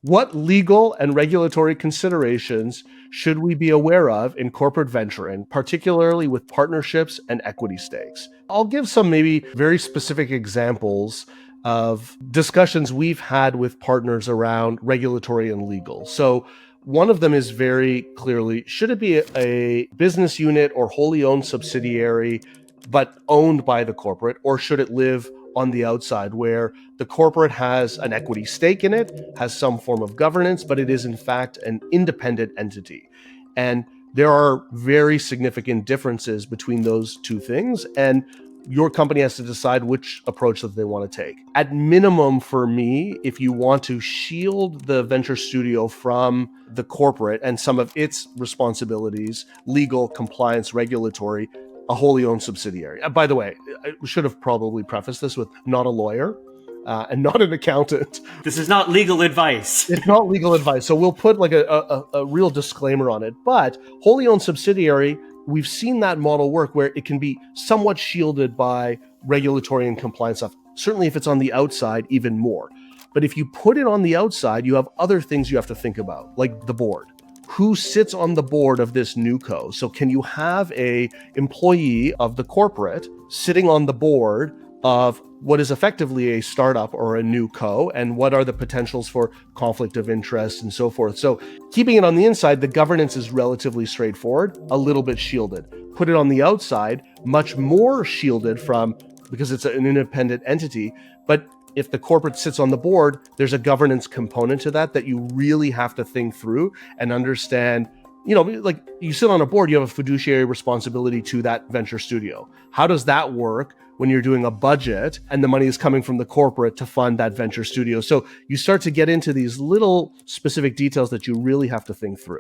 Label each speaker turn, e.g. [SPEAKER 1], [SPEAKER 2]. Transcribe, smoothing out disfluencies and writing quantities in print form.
[SPEAKER 1] What legal and regulatory considerations should we be aware of in corporate venturing, particularly with partnerships and equity stakes? I'll give some maybe very specific examples of discussions we've had with partners around regulatory and legal. So one of them is very clearly, should it be a business unit or wholly owned subsidiary, but owned by the corporate, or should it live on the outside where the corporate has an equity stake in it, has some form of governance, but it is in fact an independent entity? And there are very significant differences between those two things. And your company has to decide which approach that they want to take. At minimum, for me, if you want to shield the venture studio from the corporate and some of its responsibilities, legal, compliance, regulatory, a wholly owned subsidiary. By the way, I should have probably prefaced this with not a lawyer and not an accountant.
[SPEAKER 2] This is not legal advice.
[SPEAKER 1] It's not legal advice. So we'll put like a real disclaimer on it. But wholly owned subsidiary, we've seen that model work where it can be somewhat shielded by regulatory and compliance stuff. Certainly if it's on the outside, even more. But if you put it on the outside, you have other things you have to think about, like the board. Who sits on the board of this new co? So can you have a employee of the corporate sitting on the board of what is effectively a startup or a new co, and what are the potentials for conflict of interest and so forth? So keeping it on the inside, the governance is relatively straightforward, a little bit shielded. Put it on the outside, much more shielded from, because it's an independent entity. But if the corporate sits on the board, there's a governance component to that you really have to think through and understand. Like you sit on a board, you have a fiduciary responsibility to that venture studio. How does that work when you're doing a budget and the money is coming from the corporate to fund that venture studio? So you start to get into these little specific details that you really have to think through.